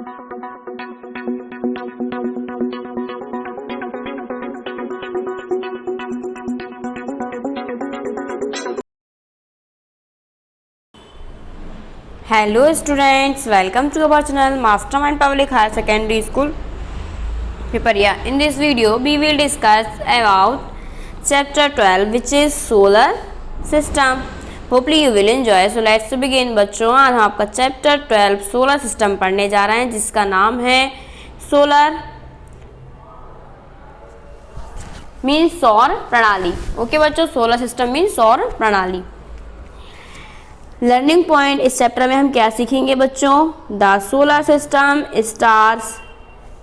Hello students, welcome to our channel Mastermind Public Higher Secondary School Piparia. In this video we will discuss about chapter 12 which is solar system. Hopefully you will enjoy. So let's begin बच्चों। आज हम आपका chapter 12 solar system पढ़ने जा रहे हैं जिसका नाम है सोलर मीन्स सौर प्रणाली। ओके बच्चों, सोलर सिस्टम मीन्स सौर प्रणाली। लर्निंग पॉइंट इस चैप्टर में हम क्या सीखेंगे बच्चों? The solar system, stars,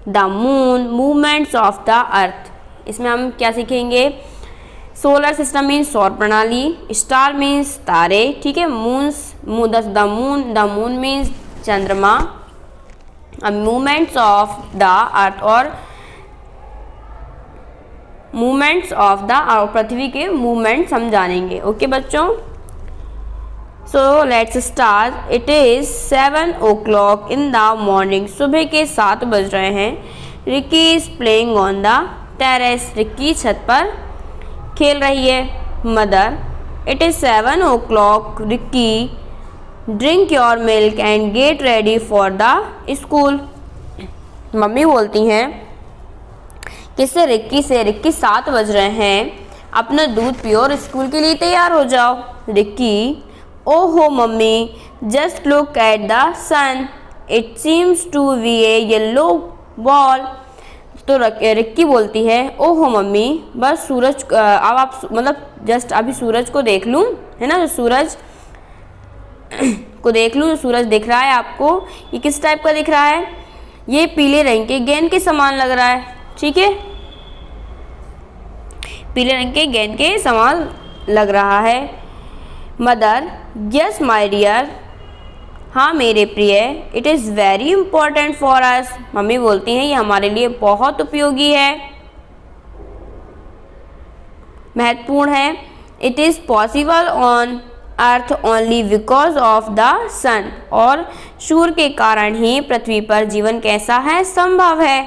the moon, movements of the अर्थ। इसमें हम क्या सीखेंगे? सोलर सिस्टम मीन्स सौर प्रणाली, स्टार मीन्स तारे, ठीक है, द मून मीन्स चंद्रमा, मूवमेंट्स ऑफ द अर्थ और मूवमेंट्स ऑफ द पृथ्वी के मूवमेंट्स हम जानेंगे। ओके बच्चों, so let's start. It is 7 o'clock in the morning. सुबह के 7 बज रहे हैं। Ricky is playing on the terrace. Ricky छत पर खेल रही है। Mother, it is 7 o'clock। Ricky, drink your milk and get ready for the school. Mummy बोलती हैं किससे? रिक्की से। रिक्की 7 बज रहे हैं, अपना दूध पियो और स्कूल के लिए तैयार हो जाओ। रिक्की, ओहो mummy, just look at the sun, it seems to be a yellow ball. तो रिक्की बोलती है ओहो मम्मी, बस सूरज, अब आप मतलब जस्ट अभी सूरज को देख लूँ, है ना, जो सूरज को देख लूँ, जो सूरज दिख रहा है आपको, ये किस टाइप का दिख रहा है? ये पीले रंग के गेंद के समान लग रहा है, ठीक है, पीले रंग के गेंद के समान लग रहा है। मदर, यस माई डियर, हाँ मेरे प्रिय, it is very important for us. Mummy बोलती हैं ये हमारे लिए बहुत उपयोगी है, महत्वपूर्ण है। It is possible on earth only because of the sun, और सूर्य के कारण ही पृथ्वी पर जीवन कैसा है? संभव है।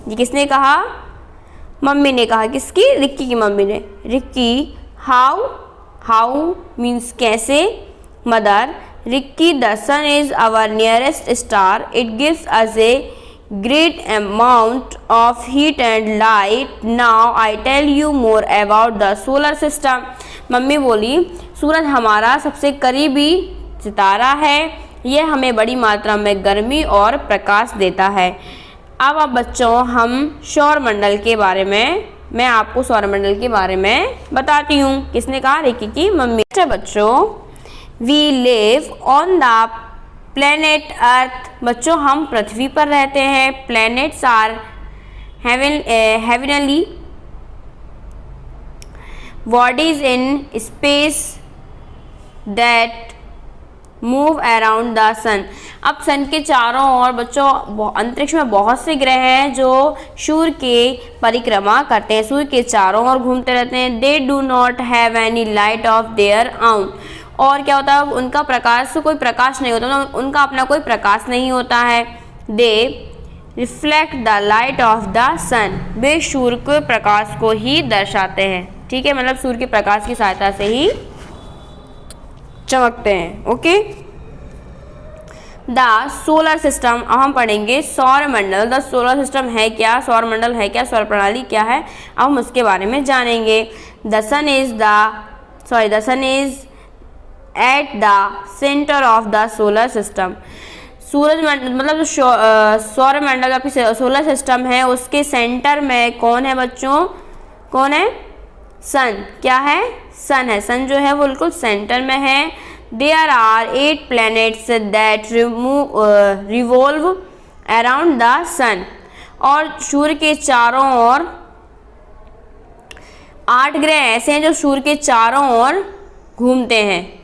ये किसने कहा? मम्मी ने कहा। किसकी? रिक्की की मम्मी ने। रिक्की, हाउ मीन्स कैसे। Mother, Ricky, the sun is our nearest star, it gives us a great amount of heat and light. Now I tell you more about the solar system. Mummy बोली सूरज हमारा सबसे करीबी सितारा है, यह हमें बड़ी मात्रा में गर्मी और प्रकाश देता है। अब बच्चों हम सौरमंडल के बारे में, मैं आपको सौरमंडल के बारे में बताती हूँ। किसने कहा? रिक्की की मम्मी। अच्छा बच्चों, we live on the planet earth. बच्चों हम पृथ्वी पर रहते हैं। Planets are heavenly bodies in space that move around the sun. अब सन के चारों ओर बच्चों अंतरिक्ष में बहुत से ग्रह हैं जो सूर्य के परिक्रमा करते हैं, सूर्य के चारों ओर घूमते रहते हैं। They do not have any light of their आउन। और क्या होता है? उनका प्रकाश से कोई प्रकाश नहीं होता, उनका अपना कोई प्रकाश नहीं होता है। They reflect the light of the sun. वे सूर्य के प्रकाश को ही दर्शाते हैं, ठीक है, मतलब सूर्य के प्रकाश की सहायता से ही चमकते हैं। Okay, the solar system. अब हम पढ़ेंगे सौरमंडल। द सोलर सिस्टम है क्या? सौरमंडल है क्या? सौर प्रणाली क्या है? अब हम उसके बारे में जानेंगे। The sun is at the centre of the solar system. सूरज मंडल मतलब जो सौरमंडल का सोलर सिस्टम है उसके सेंटर में कौन है बच्चों? कौन है? सन। क्या है? सन है। सन जो है वो बिल्कुल सेंटर में है। There are 8 planets that revolve around the sun. और सूर्य के चारों ओर 8 ग्रह ऐसे हैं जो सूर्य के चारों ओर घूमते हैं।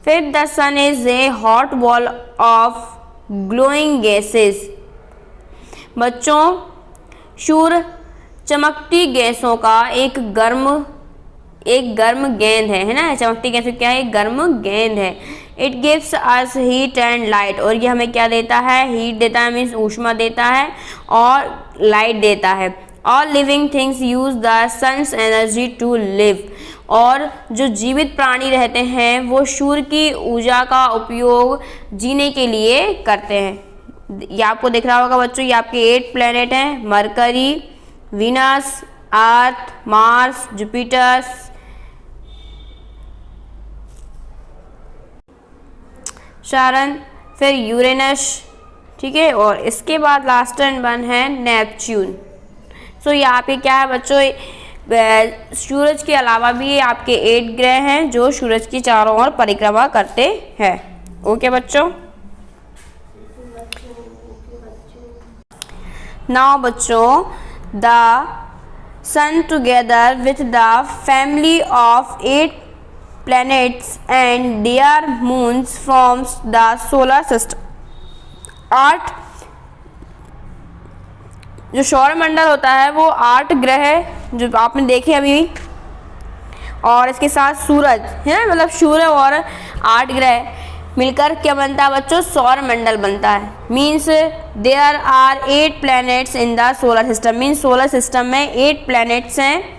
फिर the sun is a hot ball of glowing gases. बच्चों सूर्य चमकती गैसों का एक गर्म गेंद है ना। चमकती गैस क्या है? एक गर्म गेंद है। It gives us heat and light, और ये हमें क्या देता है, हीट देता है, मीन्स ऊष्मा देता है और लाइट देता है। All living things use the sun's energy to live, और जो जीवित प्राणी रहते हैं वो सूर्य की ऊर्जा का उपयोग जीने के लिए करते हैं। ये आपको दिख रहा होगा बच्चों, ये आपके 8 प्लैनेट हैं, mercury, Venus, Earth, Mars, Jupiter, शारन, फिर यूरेनस, ठीक है, और इसके बाद लास्ट वन है नेपच्यून। सो यहाँ पे क्या है बच्चों, सूरज के अलावा भी आपके 8 ग्रह हैं जो सूरज की चारों ओर परिक्रमा करते हैं। ओके बच्चों, नाउ बच्चों, the sun together with the family of 8 planets and their moons forms the solar system। 8 जो सौरमंडल होता है वो 8 ग्रह जो आपने देखे अभी, और इसके साथ सूरज है ना, मतलब सूर्य और 8 ग्रह मिलकर क्या बनता है बच्चों, सौरमंडल बनता है। Means there are 8 planets in the solar system, means solar system में 8 प्लैनेट्स हैं।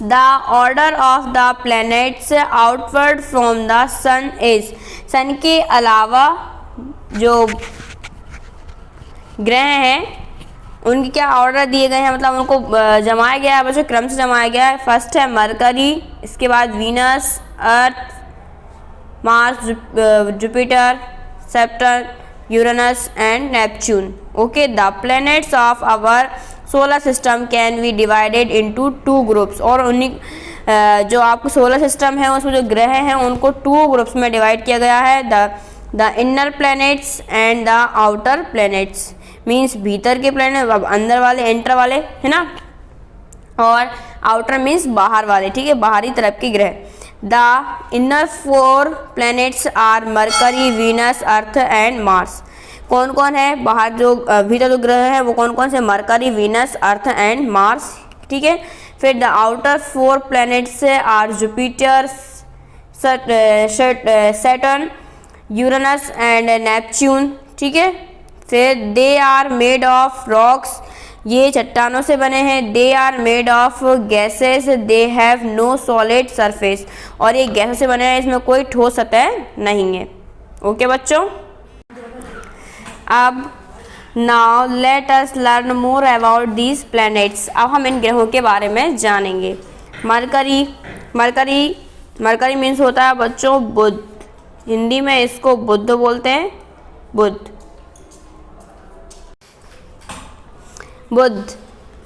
The order of the planets outward from the sun is, sun के अलावा जो ग्रह हैं उनके क्या ऑर्डर दिए गए हैं, मतलब उनको जमाया गया है बच्चों, क्रम से जमाया गया है। फर्स्ट है मरकरी, इसके बाद Venus, Earth, Mars, Jupiter, Saturn, Uranus and Neptune. Okay, the planets of our solar system can be divided into 2 groups, और उन्हीं जो आपको सोलर सिस्टम है उसमें जो ग्रह हैं उनको 2 ग्रुप्स में डिवाइड किया गया है, the inner planets and the outer planets. Means भीतर के प्लैनेट, अब अंदर वाले, एंटर वाले है ना, और आउटर मीन्स बाहर वाले, ठीक है, बाहरी तरफ के ग्रह। The inner 4 planets are Mercury, Venus, Earth and Mars. कौन कौन है बाहर, जो भीतर जो ग्रह है वो कौन कौन से, Mercury, Venus, Earth and Mars, ठीक है। फिर the outer 4 planets are Jupiter, Saturn, Uranus and Neptune, ठीक है। फिर they are made of rocks, ये चट्टानों से बने हैं। They are made of gases, they have no solid surface, और ये गैसों से बने हैं, इसमें कोई ठोस सतह नहीं है। ओके बच्चों, अब now let us learn more about these planets. अब हम इन ग्रहों के बारे में जानेंगे। मरकरी, मरकरी मरकरी मीन्स होता है बच्चों बुध, हिंदी में इसको बुध बोलते हैं, बुध, बुध।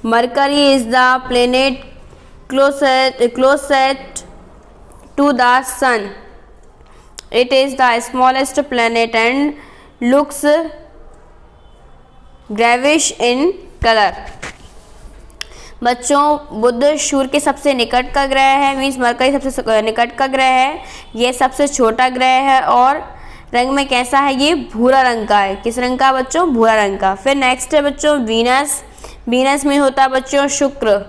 Mercury is the planet closest to the sun. It is the smallest planet and looks grayish in color। बच्चों, बुध सूर्य के सबसे निकट का ग्रह है, मीन्स मरकरी सबसे निकट का ग्रह है। ये सबसे छोटा ग्रह है और रंग में कैसा है, ये भूरा रंग का है। किस रंग का बच्चों, भूरा रंग का। फिर नेक्स्ट है बच्चों वीनस। वीनस में होता है बच्चों शुक्र,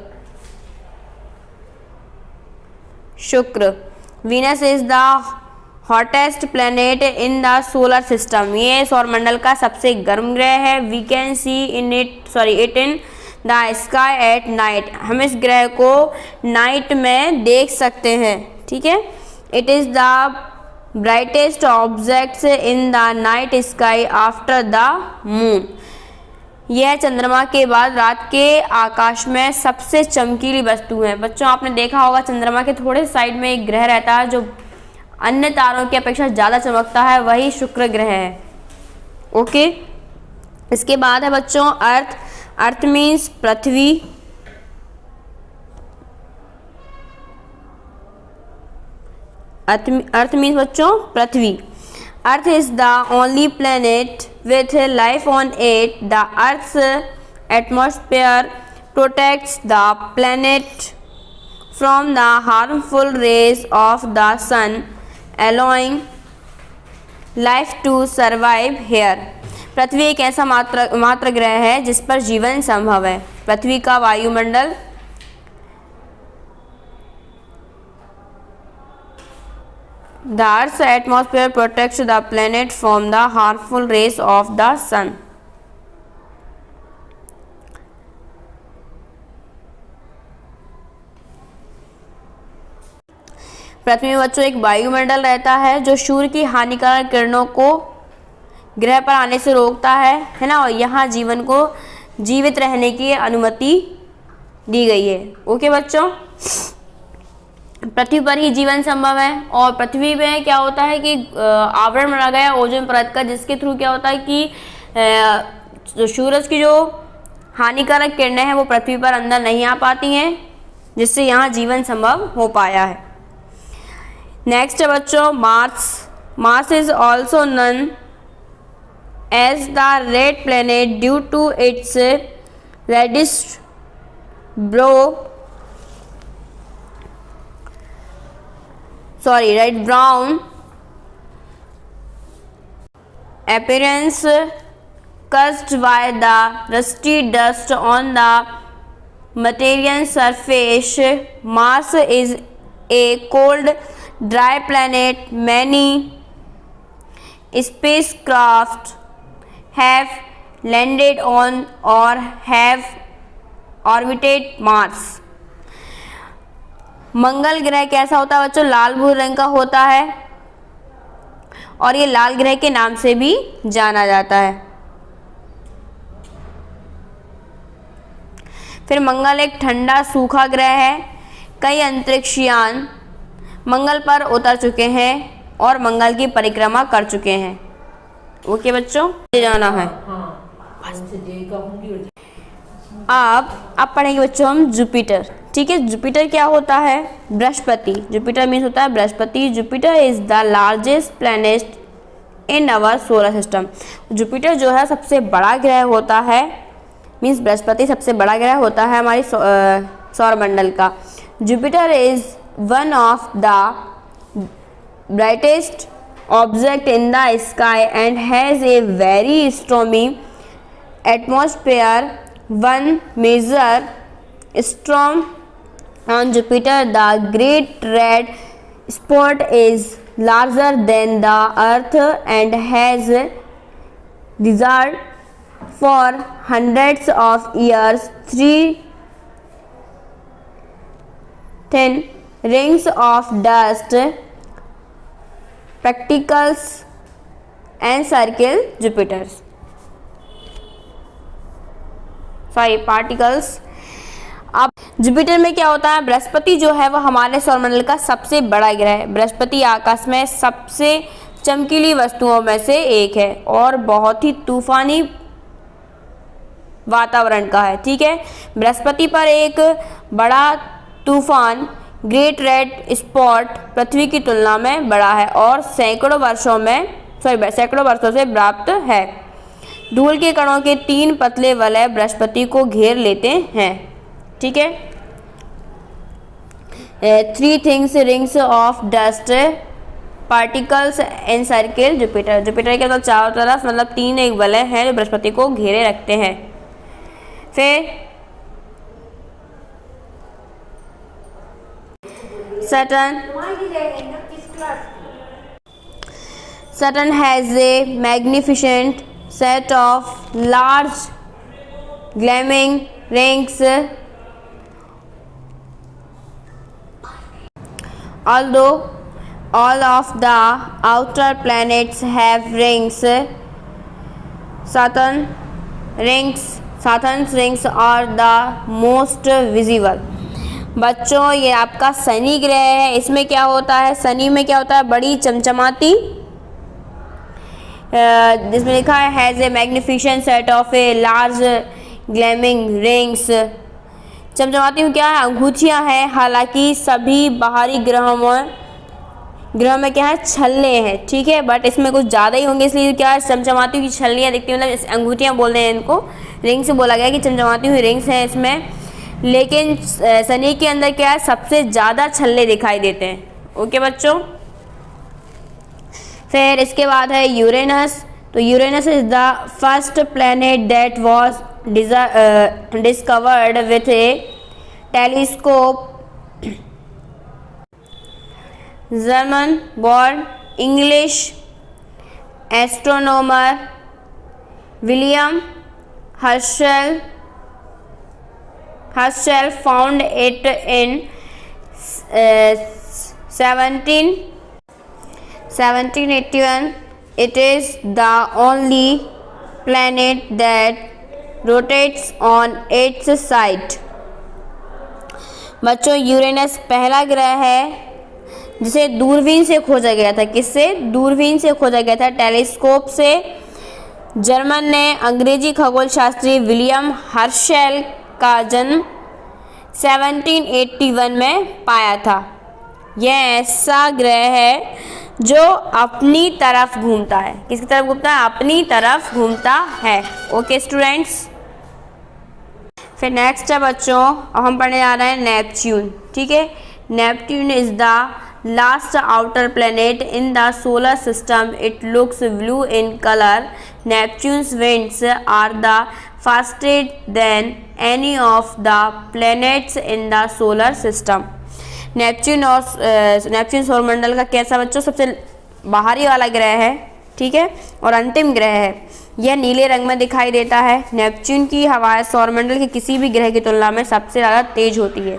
शुक्र। Venus is the hottest planet in the solar system. ये सौरमंडल का सबसे गर्म ग्रह है। We can see it in the sky at night. हम इस ग्रह को नाइट में देख सकते हैं, ठीक है। It is the brightest objects in the night sky after the moon. यह चंद्रमा के बाद रात के आकाश में सबसे चमकीली वस्तु है। बच्चों, आपने देखा होगा चंद्रमा के थोड़े साइड में एक ग्रह रहता है जो अन्य तारों की अपेक्षा ज़्यादा चमकता है, वही शुक्र ग्रह है। ओके, इसके बाद है बच्चों अर्थ। अर्थ मीन्स पृथ्वी। अर्थ मीन्स बच्चों पृथ्वी। Earth is the only planet with life on it. The Earth's atmosphere protects the planet from the harmful rays of the sun, allowing life to survive here. पृथ्वी एक ऐसा मात्र ग्रह है जिस पर जीवन संभव है। पृथ्वी का वायुमंडल The Earth's atmosphere protects the planet from the harmful rays of the sun. पृथ्वी में बच्चों एक वायुमंडल रहता है जो सूर्य की हानिकारक किरणों को ग्रह पर आने से रोकता है ना, और यहाँ जीवन को जीवित रहने की अनुमति दी गई है। ओके बच्चों, पृथ्वी पर ही जीवन संभव है। और पृथ्वी में क्या होता है कि आवरण बना गया ओजोन परत का, जिसके थ्रू क्या होता है कि जो सूरज की जो हानिकारक किरणें हैं वो पृथ्वी पर अंदर नहीं आ पाती हैं, जिससे यहाँ जीवन संभव हो पाया है। नेक्स्ट है बच्चों Mars. Mars is also known as the red planet due to its reddish red brown appearance caused by the rusty dust on the Martian surface. Mars is a cold, dry planet. Many spacecraft have landed on or have orbited Mars. मंगल ग्रह कैसा होता है बच्चों? लाल भूरे रंग का होता है और ये लाल ग्रह के नाम से भी जाना जाता है। फिर मंगल एक ठंडा सूखा ग्रह है। कई अंतरिक्षयान मंगल पर उतर चुके हैं और मंगल की परिक्रमा कर चुके हैं। ओके बच्चों, ये जाना है। अब पढ़ेंगे बच्चों हम जुपिटर। ठीक है, जुपिटर क्या होता है? बृहस्पति। जुपिटर मीन्स होता है Brihaspati. Jupiter is the largest planet in our solar system. Jupiter जो है सबसे बड़ा ग्रह होता है, मीन्स बृहस्पति सबसे बड़ा ग्रह होता है हमारी सौरमंडल का। Jupiter is one of the brightest object in the sky and has a very stormy atmosphere. One major storm on Jupiter, the Great Red Spot, is larger than the Earth and has risen for hundreds of years. 3 thin rings of dust particles encircle Jupiter. Particles. अब Jupiter में क्या होता है? बृहस्पति जो है वो हमारे सौरमंडल का सबसे बड़ा ग्रह है। बृहस्पति आकाश में सबसे चमकीली वस्तुओं में से एक है और बहुत ही तूफानी वातावरण का है। ठीक है, बृहस्पति पर एक बड़ा तूफान ग्रेट रेड स्पॉट पृथ्वी की तुलना में बड़ा है और सैकड़ों वर्षों से प्राप्त है। धूल के कणों के 3 पतले वलय बृहस्पति को घेर लेते हैं। ठीक है, 3 things rings of dust particles encircle Jupiter. Jupiter के मतलब चारों तरफ मतलब 3 एक वलय हैं जो बृहस्पति को घेरे रखते हैं। फिर Saturn has a magnificent set of large gleaming rings. Although all of the outer planets have rings, Saturn's rings are the most visible. बच्चों ये आपका शनि ग्रह है। इसमें क्या होता है? शनि में क्या होता है? बड़ी चमचमाती, जिसमें लिखा है has a magnificent set of a large gleaming rings. चमचमाती क्या है? अंगूठियाँ हैं। हालांकि सभी बाहरी ग्रहों में क्या है? छल्ले हैं। ठीक है, बट इसमें कुछ ज़्यादा ही होंगे, इसलिए क्या है चमचमाती हुई छल्लियाँ दिखती हैं, मतलब अंगूठियाँ बोल रहे हैं इनको। रिंग से बोला गया कि चमचमाती हुई रिंग्स हैं इसमें, लेकिन शनि के अंदर क्या है? सबसे ज़्यादा छल्ले दिखाई देते हैं। ओके बच्चों, फिर इसके बाद है यूरेनस। तो Uranus is the first planet that was discovered with A telescope German born English astronomer William Herschel found it in 1781. It is the only planet that rotates on its side. बच्चों, Uranus पहला ग्रह है जिसे दूरबीन से खोजा गया था। किससे? दूरबीन से खोजा गया था, टेलीस्कोप से। जर्मन ने अंग्रेजी खगोल शास्त्री विलियम हर्शेल का जन्म 1781 में पाया था। यह ऐसा ग्रह है जो अपनी तरफ घूमता है। किसकी तरफ घूमता है? अपनी तरफ घूमता है। ओके स्टूडेंट्स, फिर नेक्स्ट है बच्चों, अब हम पढ़ने जा रहे हैं नेपच्यून। ठीक है, Neptune is the last outer planet in the solar system. It looks blue in colour. Neptune's winds are the fastest than any of the planets in the solar system. Neptune सौरमंडल का कैसा बच्चों? सबसे बाहरी वाला ग्रह है। ठीक है, और अंतिम ग्रह है। यह नीले रंग में दिखाई देता है। नेपच्यून की हवाएं सौरमंडल के किसी भी ग्रह की तुलना में सबसे ज़्यादा तेज होती है।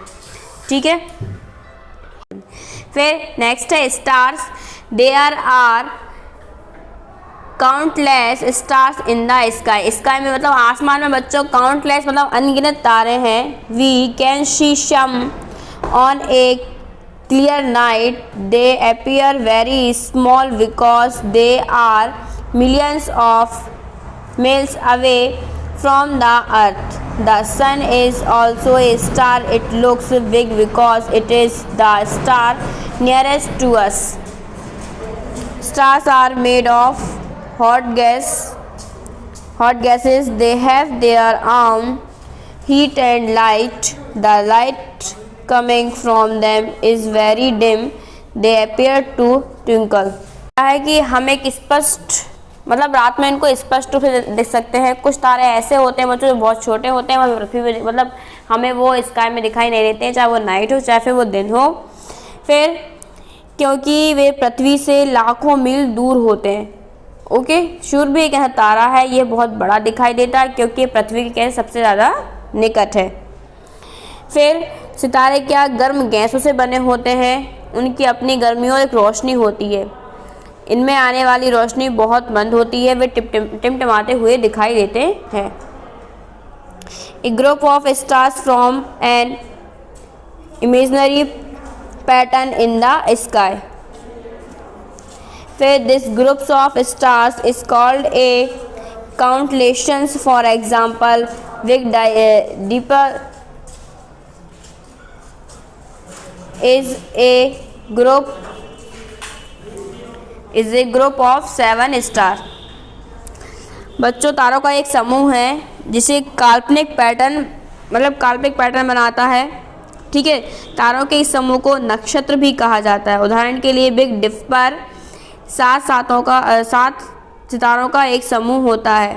ठीक है, फिर नेक्स्ट है stars. There are countless stars in the sky. Sky में मतलब आसमान में बच्चों काउंटलेस मतलब अनगिनत तारे हैं। We can see some on a clear night. They appear very small because they are millions of miles away from the earth. The sun is also a star. It looks big because it is the star nearest to us. Stars are made of hot gases. They have their own heat and light. The light coming from them is very dim. They appear to twinkle. है कि हम एक स्पष्ट मतलब रात में इनको स्पष्ट रूप से देख सकते हैं। कुछ तारे ऐसे होते हैं बच्चों जो बहुत छोटे होते हैं, वह पृथ्वी पे मतलब हमें वो स्काई में दिखाई नहीं देते हैं, चाहे वो नाइट हो चाहे फिर वो दिन हो। फिर क्योंकि वे पृथ्वी से लाखों मील दूर होते हैं। ओके, सूर्य भी एक ऐसा तारा है, ये बहुत बड़ा दिखाई देता है क्योंकि पृथ्वी के सबसे ज़्यादा निकट है। फिर सितारे क्या गर्म गैसों से बने होते हैं। उनकी अपनी गर्मी और एक रोशनी होती है। इनमें आने वाली रोशनी बहुत मंद होती है। वे टिमटिमाते हुए दिखाई देते हैं। A group of stars from an imaginary pattern in the sky. फिर this groups of stars is called a constellations. For example big dipper is a group of 7 star. बच्चों, तारों का एक समूह है जिसे काल्पनिक पैटर्न बनाता है। ठीक है, तारों के इस समूह को नक्षत्र भी कहा जाता है। उदाहरण के लिए बिग डिपर 7 सितारों का एक समूह होता है।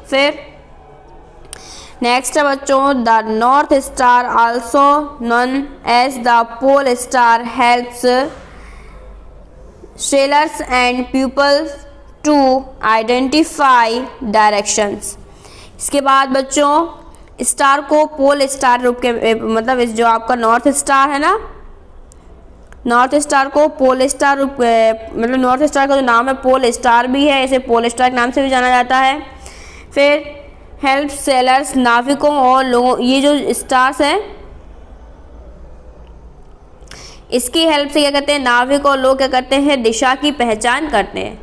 फिर नेक्स्ट है बच्चों the north star also known as the pole star helps sailors and people to identify directions. इसके बाद बच्चों स्टार को पोल स्टार रूप के मतलब इस जो आपका नॉर्थ स्टार है ना, नॉर्थ स्टार को पोल स्टार रूप मतलब नॉर्थ स्टार का जो नाम है पोल स्टार भी है, इसे पोल स्टार के नाम से भी जाना जाता है। फिर हेल्प सेलर्स नाविकों और लोगों, ये जो स्टार्स हैं इसकी हेल्प से क्या करते हैं, नाविक और लोग क्या करते हैं, दिशा की पहचान करते हैं।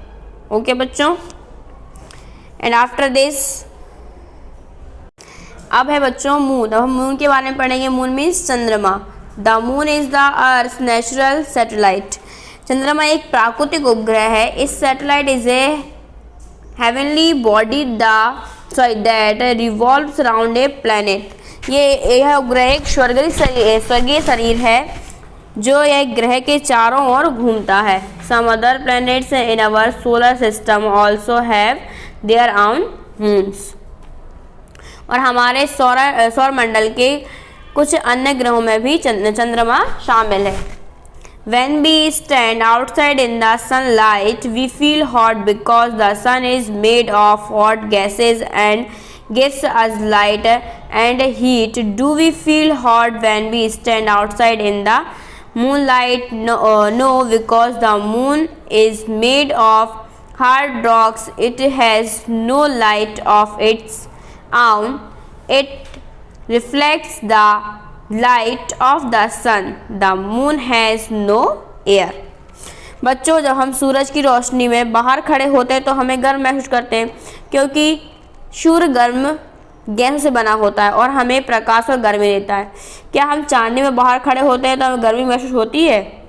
ओके बच्चों, एंड आफ्टर दिस अब है बच्चों मून। अब हम मून के बारे में पढ़ेंगे। मून मीन्स चंद्रमा। The moon is the earth natural satellite. चंद्रमा एक प्राकृतिक उपग्रह है। इस satellite is a heavenly body that revolves around a planet। यह उपग्रह एक स्वर्गीय शरीर है जो एक ग्रह के चारों ओर घूमता है। Some other planets in our solar system also have their own moons। और हमारे सौर मंडल के कुछ अन्य ग्रहों में भी चंद्रमा शामिल है। When we stand outside in the sunlight, we feel hot because the sun is made of hot gases and gives us light and heat. Do we feel hot when we stand outside in the moonlight? No, because the moon is made of hard rocks. It has no light of its own. It reflects the light of the sun. The moon has no air. बच्चों, जब हम सूरज की रोशनी में बाहर खड़े होते हैं तो हमें गर्म महसूस करते हैं, क्योंकि सूर्य गर्म गैस से बना होता है और हमें प्रकाश और गर्मी देता है। क्या हम चांदनी में बाहर खड़े होते हैं तो हमें गर्मी महसूस होती है?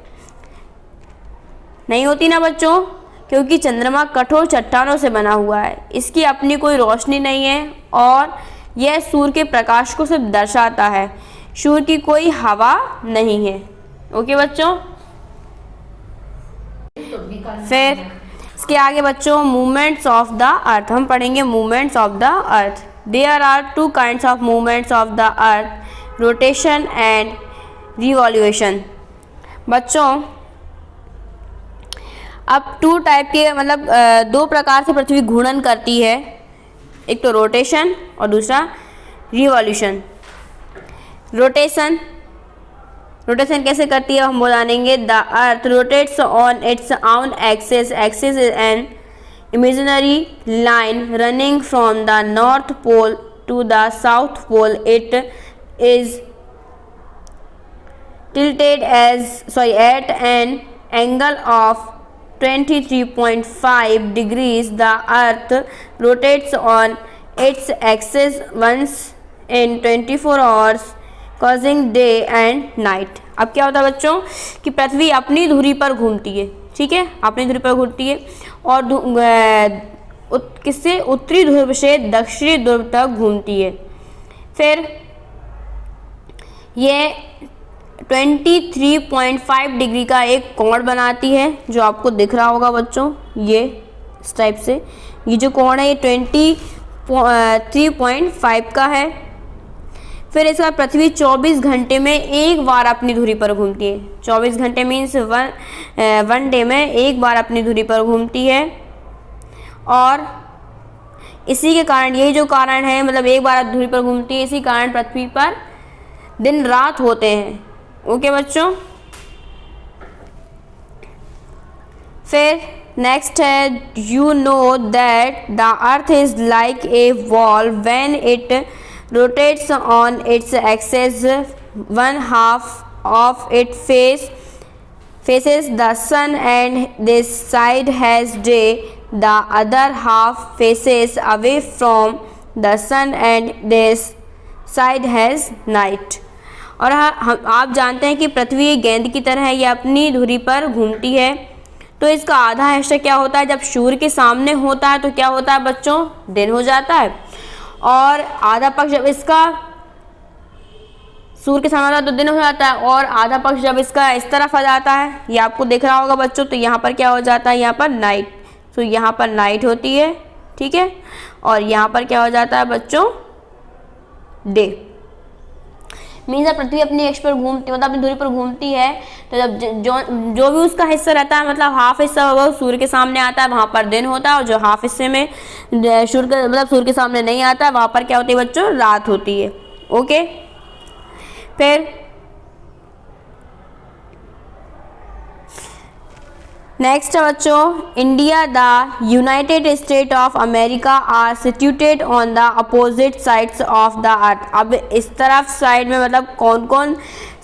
नहीं होती ना बच्चों, क्योंकि चंद्रमा कठोर चट्टानों से बना हुआ है। इसकी अपनी कोई रोशनी नहीं है और यह सूर्य के प्रकाश को सिर्फ दर्शाता है। सूर्य की कोई हवा नहीं है। ओके बच्चों, फिर इसके आगे बच्चों मूवमेंट्स ऑफ द अर्थ हम पढ़ेंगे। Movements of the earth, there are two kinds of movements of the earth, rotation and revolution. बच्चों, अब टू टाइप के मतलब दो प्रकार से पृथ्वी घूर्णन करती है, एक तो रोटेशन और दूसरा रिवॉल्यूशन। रोटेशन कैसे करती है हम वो जानेंगे। The earth rotates on its own axis. Axis is an imaginary line running from the north pole to the south pole. It is tilted at an angle of 23.5 degrees. The earth rotates on its axis once in 24 hours, causing day and night. अब क्या होता है बच्चों कि पृथ्वी अपनी धुरी पर घूमती है, ठीक है, अपनी धुरी पर घूमती है और किससे उत्तरी ध्रुव से दक्षिणी ध्रुव तक घूमती है। फिर ये 23.5 डिग्री का एक कोण बनाती है, जो आपको दिख रहा होगा बच्चों, ये इस टाइप से। ये जो कोण है ये 23.5 का है। फिर इसका पृथ्वी 24 घंटे में एक बार अपनी धुरी पर घूमती है। 24 घंटे मीन्स वन डे में एक बार अपनी धुरी पर घूमती है। और इसी के कारण, यही जो कारण है, मतलब एक बार धुरी पर घूमती है, इसी कारण पृथ्वी पर दिन रात होते हैं। ओके बच्चों, फिर नेक्स्ट है, you know that the earth is like a wall when it rotates on its axis. One half of it faces the sun and this side has day. The other half faces away from the sun and this side has night. और आप जानते हैं कि पृथ्वी एक गेंद की तरह है, ये अपनी धुरी पर घूमती है। तो इसका आधा हिस्सा क्या होता है, जब सूर्य के सामने होता है तो क्या होता है बच्चों, दिन हो जाता है। और आधा पक्ष जब इसका सूर्य के सामने होता है तो दिन हो जाता है, और आधा पक्ष जब इसका इस तरफ आ जाता है, ये आपको दिख रहा होगा बच्चों, तो यहाँ पर क्या हो जाता है, यहाँ पर नाइट। तो यहाँ पर नाइट होती है, ठीक है, और यहाँ पर क्या हो जाता है बच्चों, डे। मीन्स पृथ्वी अपनी अक्ष पर घूमती, मतलब अपनी धुरी पर घूमती है, तो जब जो भी उसका हिस्सा रहता है, मतलब हाफ हिस्सा होगा सूर्य के सामने आता है, वहाँ पर दिन होता है, और जो हाफ हिस्से में सूर्य के सामने नहीं आता है, वहाँ पर क्या होती है बच्चों, रात होती है। ओके, फिर नेक्स्ट है बच्चों, India the United State of America are situated on the opposite sides of the earth. अब इस तरफ साइड में मतलब कौन कौन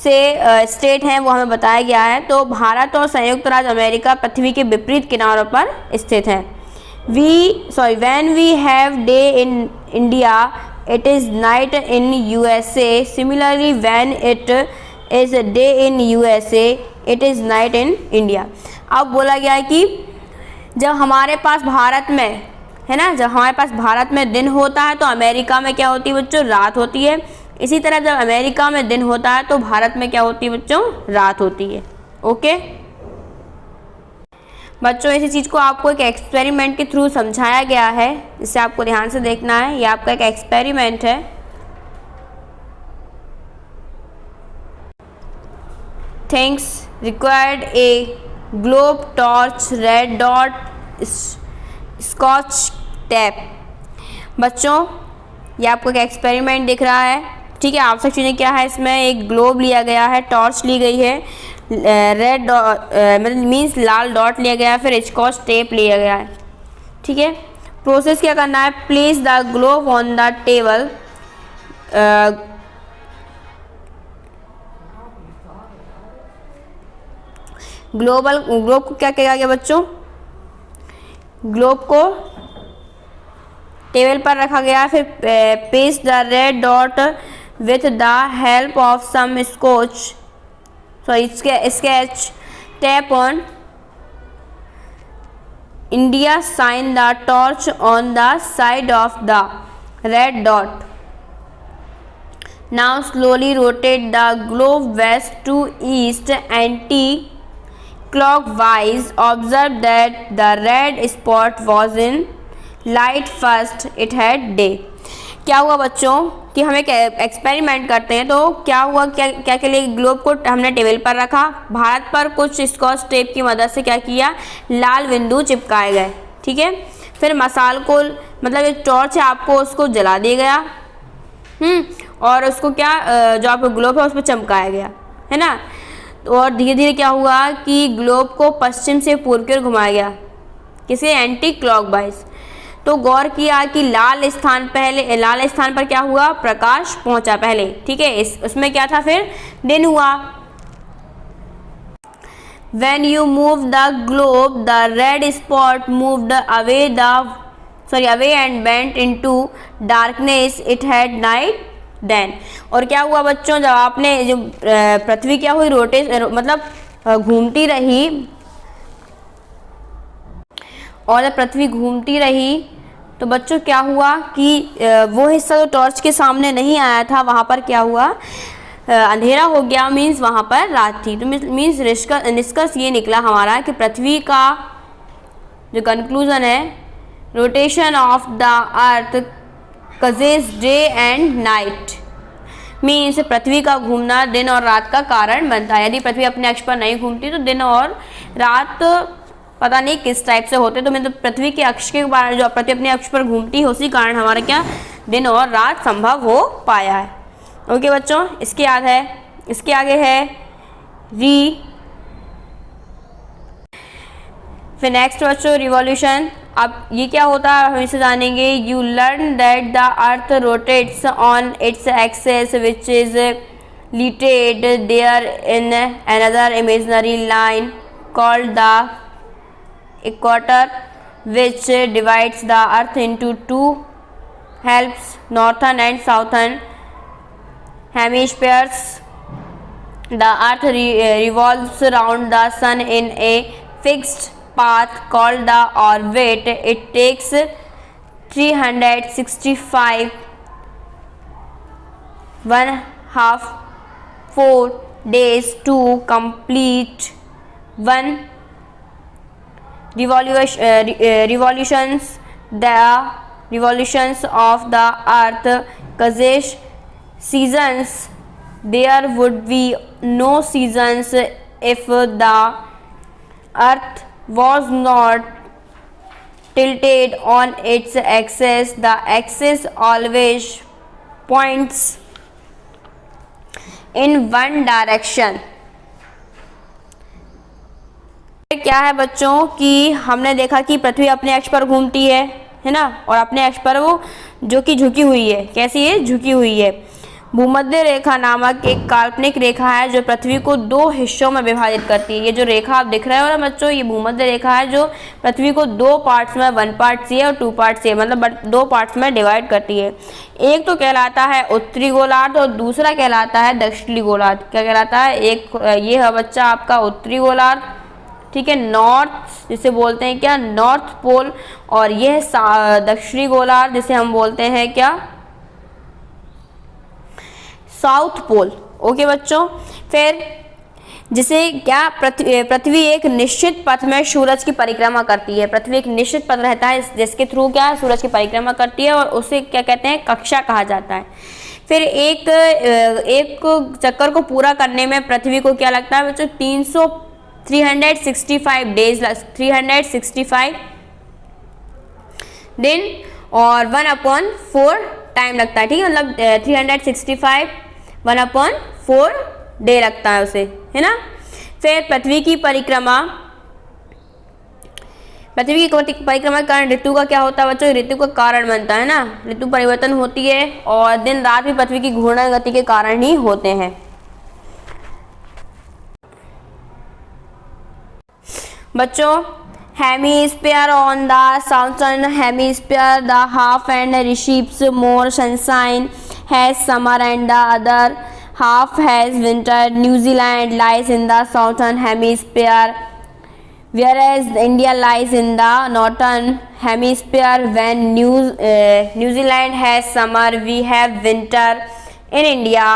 से स्टेट हैं वो हमें बताया गया है। तो भारत और संयुक्त राज्य अमेरिका पृथ्वी के विपरीत किनारों पर स्थित हैं। When we have day in India it is night in USA. Similarly when it is day in USA it is night in India. अब बोला गया है कि जब हमारे पास भारत में है ना, जब हमारे पास भारत में दिन होता है तो अमेरिका में क्या होती है बच्चों, रात होती है। इसी तरह जब अमेरिका में दिन होता है तो भारत में क्या होती है बच्चों, रात होती है। ओके बच्चों, इसी चीज़ को आपको एक एक्सपेरिमेंट के थ्रू समझाया गया है, इसे आपको ध्यान से देखना है। ये आपका एक एक्सपेरिमेंट है। things required a globe, torch, red dot, scotch tape। बच्चों ये आपको एक एक्सपेरिमेंट दिख रहा है, ठीक है। आवश्यक चीज़ें क्या है इसमें, एक ग्लोब लिया गया है, टॉर्च ली गई है, रेड मतलब मीन्स लाल डॉट लिया गया है, फिर स्कॉच टेप लिया गया है, ठीक है। प्रोसेस क्या करना है, place the globe on the table, globe को क्या किया गया बच्चों, ग्लोब को टेबल पर रखा गया, फिर paste the red dot with the help of some sketch tap on India, shine the torch on the side of the red dot. Now slowly rotate the globe west to east anti clockwise। Observe that the red spot was in light first, it had day। क्या हुआ बच्चों कि हम एक experiment करते हैं, तो क्या हुआ, क्या के लिए ग्लोब को हमने टेबल पर रखा, भारत पर कुछ स्कॉच टेप की मदद से क्या किया, लाल बिंदु चिपकाए गए, ठीक है। फिर मसाल को मतलब एक टॉर्च है आपको उसको जला दिया गया, और उसको क्या जो आपका ग्लोब है उस पर चमकाया गया, है ना। और धीरे धीरे क्या हुआ कि ग्लोब को पश्चिम से पूर्व की ओर घुमाया गया, किसे, एंटी क्लॉकवाइज। तो गौर किया कि लाल स्थान पर क्या हुआ, प्रकाश पहुंचा पहले, ठीक है। उसमें क्या था, फिर दिन हुआ। When you move the globe, the red spot moved away and went into darkness, it had night then। और क्या हुआ बच्चों, जब आपने जो पृथ्वी क्या हुई, मतलब घूमती रही, और जब पृथ्वी घूमती रही तो बच्चों क्या हुआ कि वो हिस्सा जो टॉर्च के सामने नहीं आया था वहाँ पर क्या हुआ, अंधेरा हो गया, मीन्स वहाँ पर रात थी। तो मीन्स निष्कर्ष ये निकला हमारा कि पृथ्वी का जो कंक्लूजन है, rotation of the earth causes day and night, means पृथ्वी का घूमना दिन और रात का कारण बनता है। यदि पृथ्वी अपने अक्ष पर नहीं घूमती तो दिन और रात पता नहीं किस टाइप से होते, तो मतलब पृथ्वी के अक्ष के बारे जो पृथ्वी अपने अक्ष पर घूमती है उसी कारण हमारा क्या दिन और रात संभव हो पाया है। ओके बच्चों, इसके आगे है फिर नेक्स्ट बच्चों रिवॉल्यूशन। अब ये क्या होता है हम इसे जानेंगे। You learn that the earth rotates on its axis which is tilted there in another imaginary line called the equator which divides the earth into two halves, northern and southern hemispheres. The earth revolves around the sun in a fixed path called the orbit. It takes 365 1/2 days to complete one revolutions. The revolutions of the earth causes seasons. There would be no seasons if the earth was not tilted on its axis. The axis always points in one direction. क्या है बच्चों कि हमने देखा कि पृथ्वी अपने अक्ष पर घूमती है ना, और अपने अक्ष पर वो जो कि झुकी हुई है, कैसी है, झुकी हुई है। भूमध्य रेखा नामक एक काल्पनिक रेखा है जो पृथ्वी को दो हिस्सों में विभाजित करती है। ये जो रेखा आप दिख रहे हो ना बच्चों, ये भूमध्य रेखा है जो पृथ्वी को दो पार्ट्स में, 1 पार्ट सी है और 2 पार्ट सी है, मतलब 2 पार्ट्स में डिवाइड करती है। एक तो कहलाता है उत्तरी गोलार्ध और दूसरा कहलाता है दक्षिणी गोलार्ध। क्या कहलाता है, एक ये है बच्चा आपका उत्तरी गोलार्ध, ठीक है, नॉर्थ जिसे बोलते हैं क्या, नॉर्थ पोल, और यह दक्षिणी गोलार्ध जिसे हम बोलते हैं क्या, साउथ पोल। ओके बच्चों, फिर जिसे क्या पृथ्वी एक निश्चित पथ में सूरज की परिक्रमा करती है। पृथ्वी एक निश्चित पथ रहता है जिसके थ्रू क्या सूरज की परिक्रमा करती है, और उसे क्या कहते हैं, कक्षा कहा जाता है। फिर एक चक्कर को पूरा करने में पृथ्वी को क्या लगता है बच्चों, 365 डेज, 365 दिन और 1/4 टाइम लगता है, ठीक है, मतलब 365 1/4 डे लगता है उसे, है ना। फिर पृथ्वी की परिक्रमा के कारण ऋतु का क्या होता है बच्चों, ऋतु का कारण बनता है ना, ऋतु परिवर्तन होती है और दिन रात भी पृथ्वी की घूर्णन गति के कारण ही होते हैं। बच्चों, hemisphere on the southern hemisphere the half and receives more sunshine, has summer and the other half has winter. New Zealand lies in the southern hemisphere, whereas India lies in the northern hemisphere. When New Zealand has summer, we have winter in India.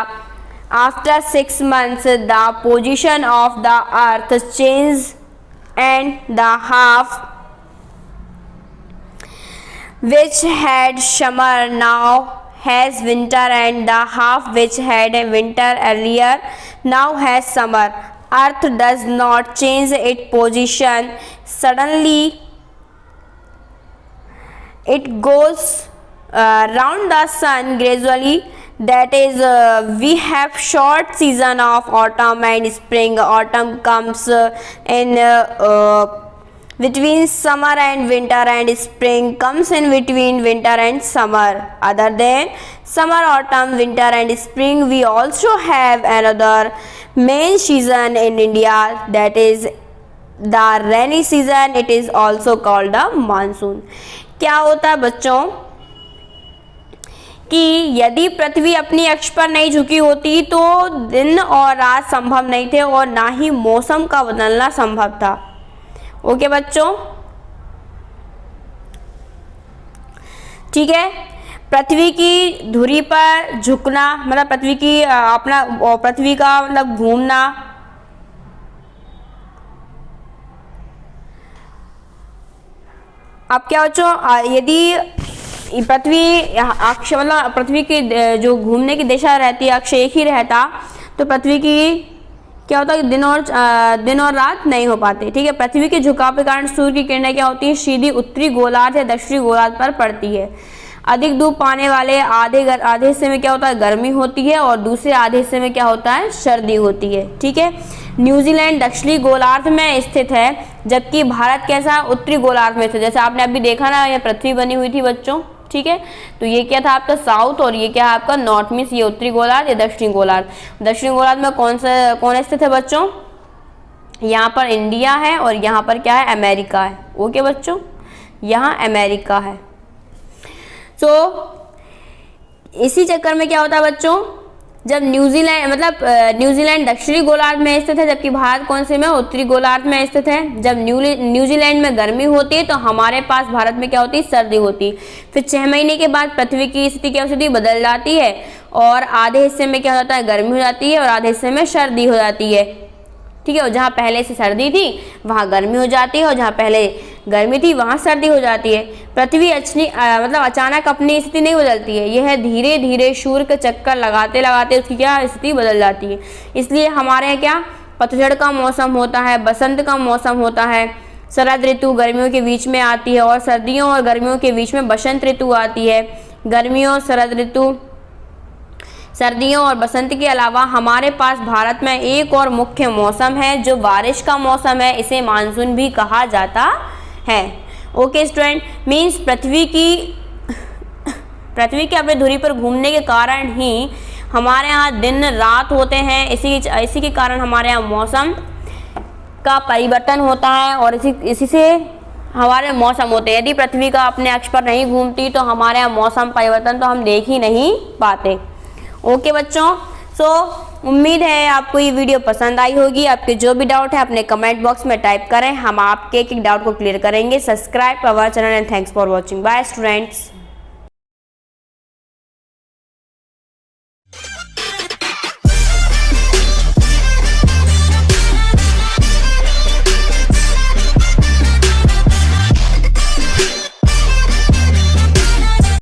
After 6 months, the position of the earth changes and the half which had summer now has winter, and the half which had a winter earlier now has summer. Earth does not change its position suddenly. It goes round the sun gradually. That is, we have short season of autumn and spring. Autumn comes in between summer and winter, and spring comes in between winter and summer. Other than summer, autumn, winter and spring, we also have another main season in India, that is the rainy season. It is also called the monsoon. क्या होता है बच्चों कि यदि पृथ्वी अपनी अक्ष पर नहीं झुकी होती तो दिन और रात संभव नहीं थे और ना ही मौसम का बदलना संभव था। ओके बच्चों, ठीक है। पृथ्वी की धुरी पर झुकना मतलब पृथ्वी का मतलब घूमना, अब क्या बच्चों, यदि पृथ्वी अक्ष मतलब पृथ्वी की जो घूमने की दिशा रहती है, अक्ष एक ही रहता तो पृथ्वी की क्या होता है कि दिन और रात नहीं हो पाते, ठीक है। पृथ्वी के झुकाव के कारण सूर्य की किरणें क्या होती है, सीधी उत्तरी गोलार्ध या दक्षिणी गोलार्ध पर पड़ती है। अधिक धूप पाने वाले आधे हिस्से में क्या होता है, गर्मी होती है और दूसरे आधे हिस्से में क्या होता है, सर्दी होती है, ठीक है। न्यूजीलैंड दक्षिणी गोलार्ध में स्थित है, जबकि भारत कैसा, उत्तरी गोलार्ध में स्थित। जैसे आपने अभी देखा ना, ये पृथ्वी बनी हुई थी बच्चों, ठीक है। तो ये क्या था आपका साउथ और ये क्या है आपका नॉर्थ, मीन्स ये उत्तरी गोलार्ध, ये दक्षिणी गोलार्ध। दक्षिणी गोलार्ध में कौन स्थित है बच्चों, यहाँ पर इंडिया है और यहाँ पर क्या है, अमेरिका है। ओके बच्चों, यहाँ अमेरिका है। इसी चक्कर में क्या होता है बच्चों, जब न्यूजीलैंड दक्षिणी गोलार्ध में स्थित है, जबकि भारत कौन से में, उत्तरी गोलार्ध में स्थित है। जब न्यूजीलैंड में गर्मी होती है तो हमारे पास भारत में क्या होती है, सर्दी होती है। फिर 6 महीने के बाद पृथ्वी की स्थिति क्या होती है, बदल जाती है और आधे हिस्से में क्या होता है, गर्मी हो जाती है और आधे हिस्से में सर्दी हो जाती है, ठीक है। और जहाँ पहले से सर्दी थी वहाँ गर्मी हो जाती है और जहाँ पहले गर्मी थी वहाँ सर्दी हो जाती है। पृथ्वी अचानक अपनी स्थिति नहीं बदलती है, यह धीरे धीरे सूर्य के चक्कर लगाते लगाते उसकी क्या स्थिति बदल जाती है। इसलिए हमारे यहाँ क्या पतझड़ का मौसम होता है, बसंत का मौसम होता है, शरद ऋतु गर्मियों के बीच में आती है और सर्दियों और गर्मियों के बीच में बसंत ऋतु आती है। गर्मियों, शरद ऋतु, सर्दियों और बसंत के अलावा हमारे पास भारत में एक और मुख्य मौसम है जो बारिश का मौसम है, इसे मानसून भी कहा जाता है। ओके स्टूडेंट, मीन्स पृथ्वी की अपनी धुरी पर घूमने के कारण ही हमारे यहाँ दिन रात होते हैं। इसी के कारण हमारे यहाँ मौसम का परिवर्तन होता है और इसी से हमारे मौसम होते हैं। यदि पृथ्वी का अपने अक्ष पर नहीं घूमती तो हमारे यहाँ मौसम परिवर्तन तो हम देख ही नहीं पाते। ओके बच्चों, उम्मीद है आपको ये वीडियो पसंद आई होगी। आपके जो भी डाउट है अपने कमेंट बॉक्स में टाइप करें, हम आपके एक डाउट को क्लियर करेंगे। Subscribe our channel and thanks for watching. Bye students.